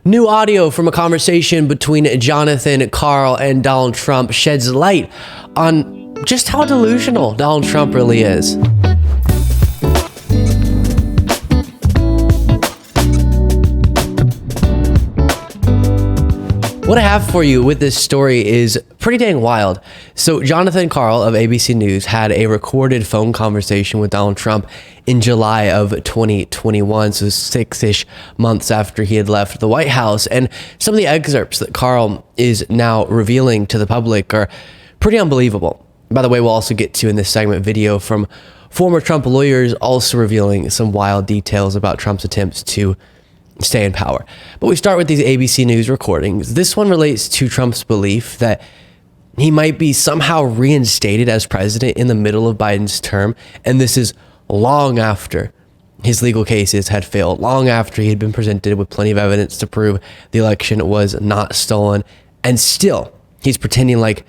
New audio from a conversation between Jonathan Karl and Donald Trump sheds light on just how delusional Donald Trump really is. What I have for you with this story is pretty dang wild. So Jonathan Karl of ABC News had a recorded phone conversation with Donald Trump in July of 2021, so 6-ish months after he had left the White House. And some of the excerpts that Karl is now revealing to the public are pretty unbelievable. By the way, we'll also get to in this segment video from former Trump lawyers also revealing some wild details about Trump's attempts to stay in power. But we start with these ABC News recordings. This one relates to Trump's belief that he might be somehow reinstated as president in the middle of Biden's term. And this is long after his legal cases had failed, long after he had been presented with plenty of evidence to prove the election was not stolen. And still, he's pretending like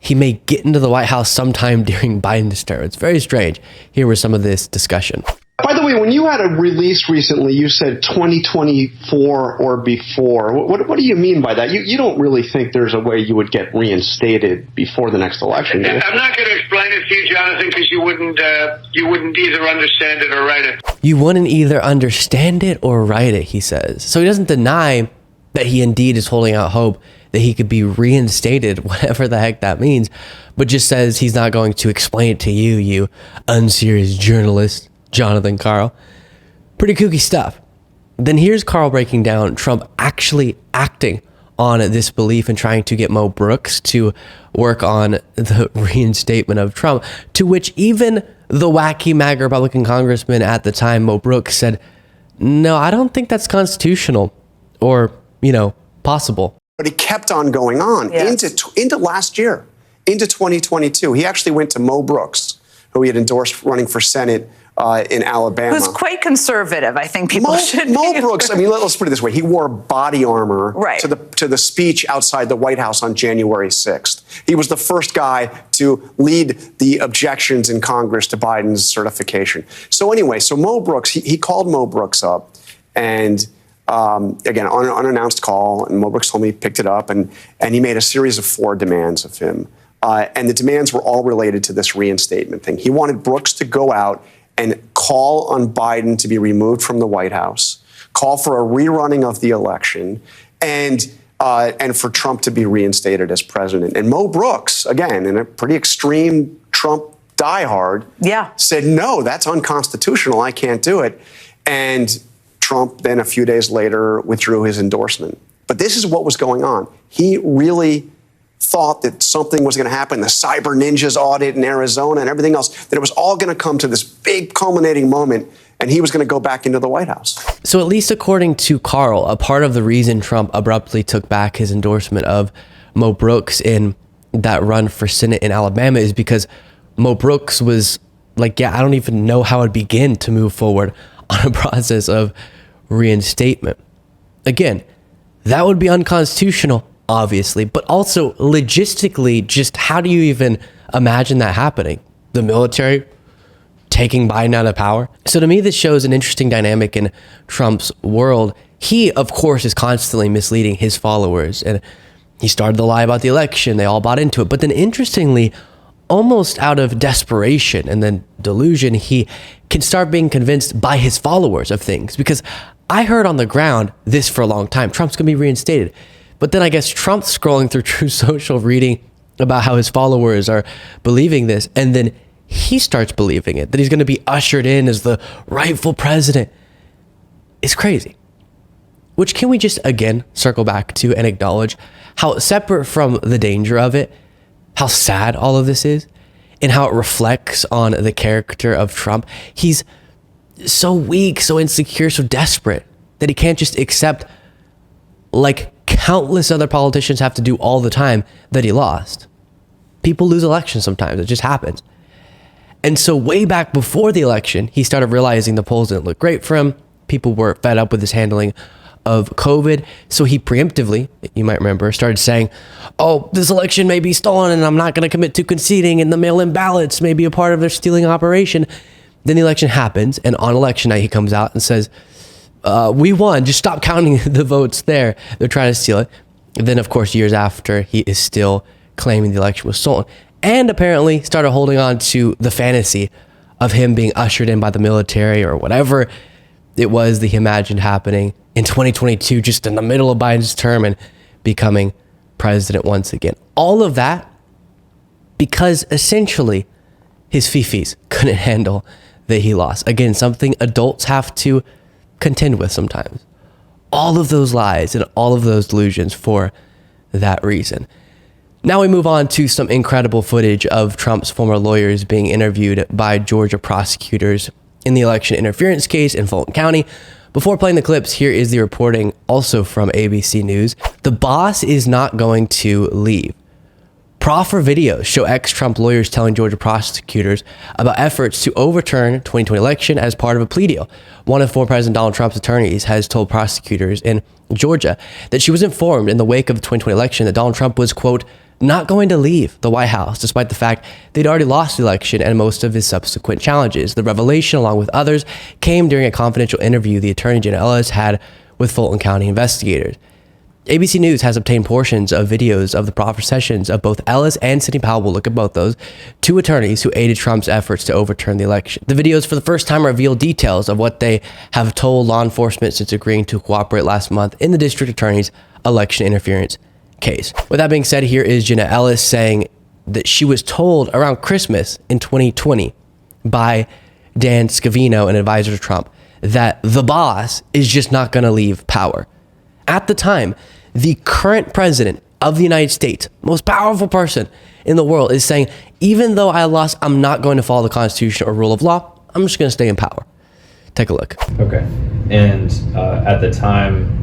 he may get into the White House sometime during Biden's term. It's very strange. Here was some of this discussion. By the way, when you had a release recently, you said 2024 or before. What do you mean by that? You don't really think there's a way you would get reinstated before the next election, do you? I'm not going to explain it to you, Jonathan, because you wouldn't either understand it or write it. You wouldn't either understand it or write it, he says. So he doesn't deny that he indeed is holding out hope that he could be reinstated, whatever the heck that means, but just says he's not going to explain it to you, you unserious journalist. Jonathan Karl. Pretty kooky stuff. Then here's Karl breaking down Trump actually acting on this belief and trying to get Mo Brooks to work on the reinstatement of Trump, to which even the wacky MAGA Republican congressman at the time, Mo Brooks, said, no, I don't think that's constitutional or, possible. But he kept on going on into last year, into 2022. He actually went to Mo Brooks, who he had endorsed running for Senate in Alabama. Who's quite conservative, I think people should Mo be. Brooks, let's put it this way. He wore body armor to the speech outside the White House on January 6th. He was the first guy to lead the objections in Congress to Biden's certification. So anyway, Mo Brooks, he called Mo Brooks up and again, on an unannounced call, and Mo Brooks told me he picked it up and he made a series of 4 demands of him. And the demands were all related to this reinstatement thing. He wanted Brooks to go out and call on Biden to be removed from the White House, call for a rerunning of the election, and for Trump to be reinstated as president. And Mo Brooks, again, in a pretty extreme Trump diehard, said, no, that's unconstitutional. I can't do it. And Trump then a few days later withdrew his endorsement. But this is what was going on. He really thought that something was going to happen, the cyber ninjas audit in Arizona and everything else, that it was all going to come to this big culminating moment and he was going to go back into the White House. So at least according to Karl, a part of the reason Trump abruptly took back his endorsement of Mo Brooks in that run for Senate in Alabama is because Mo Brooks was like, I don't even know how I'd begin to move forward on a process of reinstatement. Again, that would be unconstitutional, obviously, but also logistically, just how do you even imagine that happening? The military taking Biden out of power? So to me, this shows an interesting dynamic in Trump's world. He, of course, is constantly misleading his followers, and he started the lie about the election. They all bought into it. But then interestingly, almost out of desperation and then delusion, he can start being convinced by his followers of things. Because I heard on the ground this for a long time, Trump's going to be reinstated. But then I guess Trump's scrolling through True Social, reading about how his followers are believing this. And then he starts believing it, that he's going to be ushered in as the rightful president. It's crazy. Which can we just, again, circle back to and acknowledge how separate from the danger of it, how sad all of this is, and how it reflects on the character of Trump. He's so weak, so insecure, so desperate that he can't just accept, like countless other politicians have to do all the time, that he lost. People lose elections sometimes. It just happens. And so way back before the election, he started realizing the polls didn't look great for him. People were fed up with his handling of COVID. So he preemptively, you might remember, started saying, oh, this election may be stolen and I'm not going to commit to conceding, and the mail-in ballots may be a part of their stealing operation. Then the election happens, and on election night he comes out and says, we won. Just stop counting the votes there. They're trying to steal it. And then, of course, years after, he is still claiming the election was stolen. And apparently started holding on to the fantasy of him being ushered in by the military or whatever it was that he imagined happening in 2022, just in the middle of Biden's term, and becoming president once again. All of that because essentially his fifis couldn't handle that he lost. Again, something adults have to contend with sometimes. All of those lies and all of those delusions for that reason. Now we move on to some incredible footage of Trump's former lawyers being interviewed by Georgia prosecutors in the election interference case in Fulton County. Before playing the clips, here is the reporting also from ABC News. The boss is not going to leave. Proffer videos show ex-Trump lawyers telling Georgia prosecutors about efforts to overturn 2020 election as part of a plea deal. One of former President Donald Trump's attorneys has told prosecutors in Georgia that she was informed in the wake of the 2020 election that Donald Trump was, quote, not going to leave the White House, despite the fact they'd already lost the election and most of his subsequent challenges. The revelation, along with others, came during a confidential interview the Attorney General Ellis had with Fulton County investigators. ABC News has obtained portions of videos of the proffer sessions of both Ellis and Sidney Powell. We'll look at both those, two attorneys who aided Trump's efforts to overturn the election. The videos for the first time reveal details of what they have told law enforcement since agreeing to cooperate last month in the district attorney's election interference case. With that being said, here is Jenna Ellis saying that she was told around Christmas in 2020 by Dan Scavino, an advisor to Trump, that the boss is just not going to leave power. At the time, the current president of the United States, most powerful person in the world, is saying, even though I lost, I'm not going to follow the Constitution or rule of law. I'm just going to stay in power. Take a look. Okay. And at the time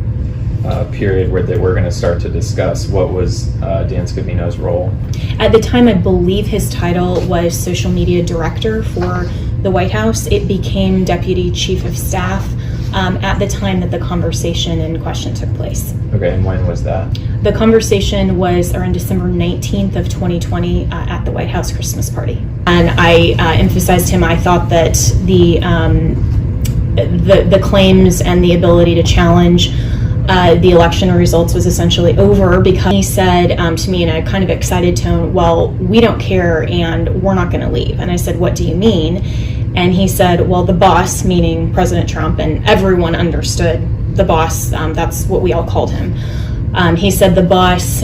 period where they were going to start to discuss, what was Dan Scavino's role? At the time, I believe his title was social media director for the White House. It became deputy chief of staff at the time that the conversation in question took place. Okay, and when was that? The conversation was around December 19th of 2020 at the White House Christmas party. And I emphasized him. I thought that the claims and the ability to challenge the election results was essentially over, because he said to me in a kind of excited tone, well, we don't care and we're not going to leave. And I said, what do you mean? And he said, well, the boss, meaning President Trump, and everyone understood the boss, that's what we all called him. He said the boss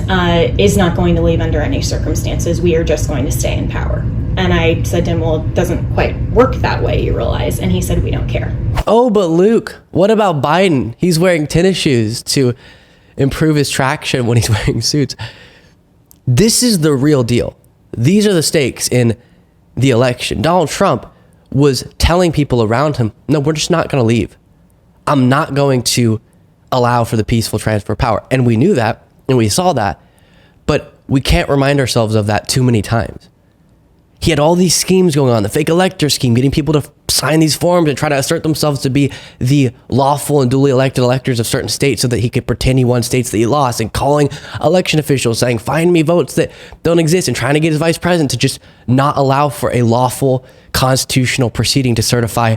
is not going to leave under any circumstances. We are just going to stay in power. And I said to him, well, it doesn't quite work that way, you realize. And he said, we don't care. Oh, but Luke, what about Biden? He's wearing tennis shoes to improve his traction when he's wearing suits. This is the real deal. These are the stakes in the election. Donald Trump was telling people around him, no, we're just not going to leave. I'm not going to allow for the peaceful transfer of power. And we knew that, and we saw that, but we can't remind ourselves of that too many times. He had all these schemes going on, the fake elector scheme, getting people to sign these forms and try to assert themselves to be the lawful and duly elected electors of certain states so that he could pretend he won states that he lost, and calling election officials saying, find me votes that don't exist, and trying to get his vice president to just not allow for a lawful constitutional proceeding to certify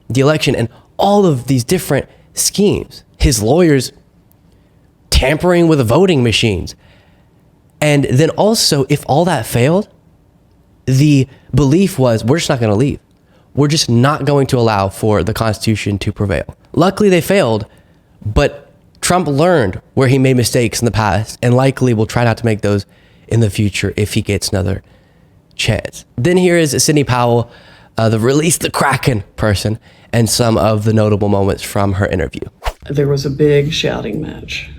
the election, and all of these different schemes. His lawyers tampering with the voting machines. And then also, if all that failed, the belief was, we're just not going to leave. We're just not going to allow for the Constitution to prevail. Luckily, they failed, but Trump learned where he made mistakes in the past and likely will try not to make those in the future if he gets another chance. Then here is Sidney Powell, the Release the Kraken person, and some of the notable moments from her interview. There was a big shouting match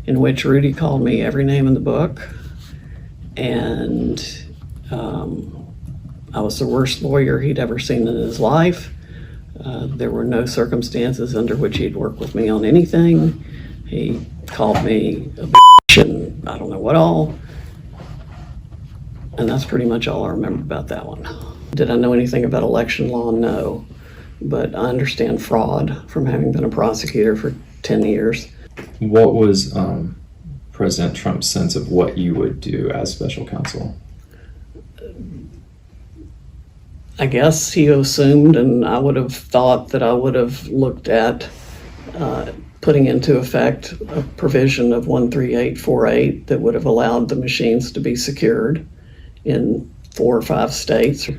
in which Rudy called me every name in the book, and I was the worst lawyer he'd ever seen in his life. There were no circumstances under which he'd work with me on anything. He called me a bitch and I don't know what all. And that's pretty much all I remember about that one. Did I know anything about election law? No. But I understand fraud from having been a prosecutor for 10 years. What was President Trump's sense of what you would do as special counsel? I guess he assumed, and I would have thought that I would have looked at putting into effect a provision of 13848 that would have allowed the machines to be secured in 4 or 5 states.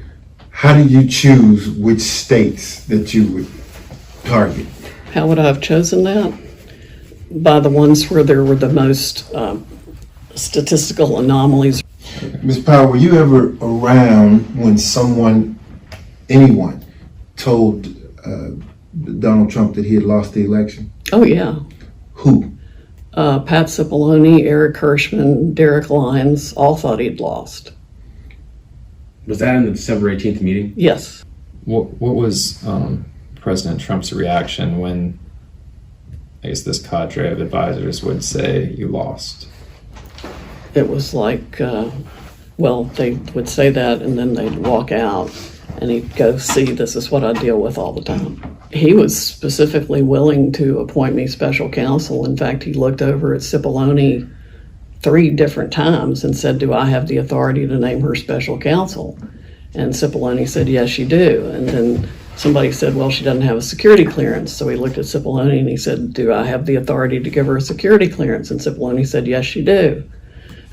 How do you choose which states that you would target? How would I have chosen that? By the ones where there were the most statistical anomalies. Ms. Powell, were you ever around when anyone told Donald Trump that he had lost the election? Oh, yeah. Who? Pat Cipollone, Eric Hirschman, Derek Lyons all thought he'd lost. Was that in the December 18th meeting? Yes. What was President Trump's reaction when, I guess, this cadre of advisors would say you lost? It was like, they would say that and then they'd walk out and he'd go, see, this is what I deal with all the time. He was specifically willing to appoint me special counsel. In fact, he looked over at Cipollone 3 different times and said, do I have the authority to name her special counsel? And Cipollone said, yes, you do. And then somebody said, well, she doesn't have a security clearance. So he looked at Cipollone and he said, do I have the authority to give her a security clearance? And Cipollone said, yes, you do.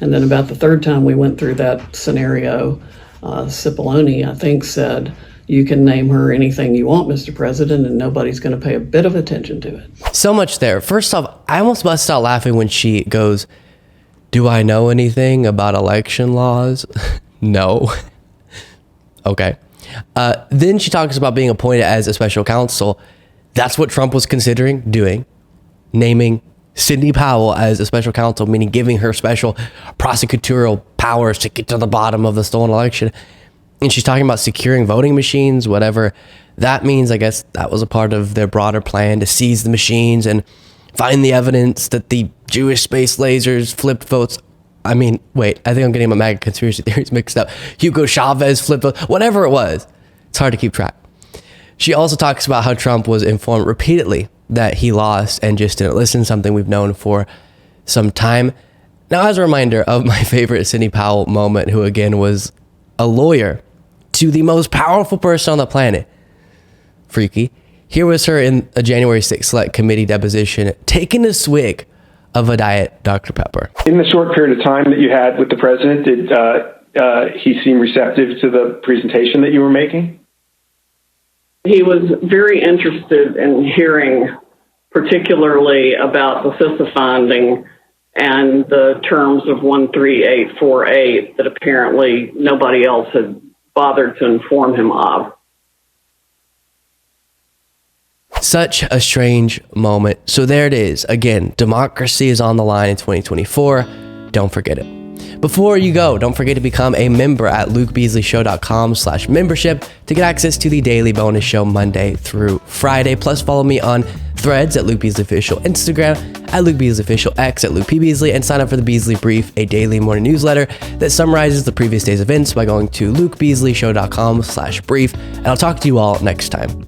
And then about the 3rd time we went through that scenario, Cipollone, I think, said, you can name her anything you want, Mr. President, and nobody's going to pay a bit of attention to it. So much there. First off, I almost bust out laughing when she goes, do I know anything about election laws? No. Okay. Then she talks about being appointed as a special counsel. That's what Trump was considering doing, naming Sidney Powell as a special counsel, meaning giving her special prosecutorial powers to get to the bottom of the stolen election. And she's talking about securing voting machines, whatever that means. I guess that was a part of their broader plan to seize the machines and find the evidence that the Jewish space lasers flipped votes. I mean, wait, I think I'm getting my MAGA conspiracy theories mixed up. Hugo Chavez flipped votes, whatever it was. It's hard to keep track. She also talks about how Trump was informed repeatedly that he lost and just didn't listen, something we've known for some time. Now, as a reminder of my favorite Sidney Powell moment, who again was a lawyer to the most powerful person on the planet, freaky. Here was her in a January 6th Select Committee deposition, taking a swig of a Diet Dr. Pepper. In the short period of time that you had with the president, did he seem receptive to the presentation that you were making? He was very interested in hearing particularly about the CISA finding and the terms of 13848 that apparently nobody else had bothered to inform him of. Such a strange moment. So there it is. Again, democracy is on the line in 2024. Don't forget it. Before you go, don't forget to become a member at lukebeasleyShow.com/membership to get access to the daily bonus show Monday through Friday. Plus, follow me on Threads at Luke Beasley Official, Instagram at Luke Beasley Official, X at Luke P. Beasley, and sign up for the Beasley Brief, a daily morning newsletter that summarizes the previous day's events by going to lukebeasleyshow.com/brief. And I'll talk to you all next time.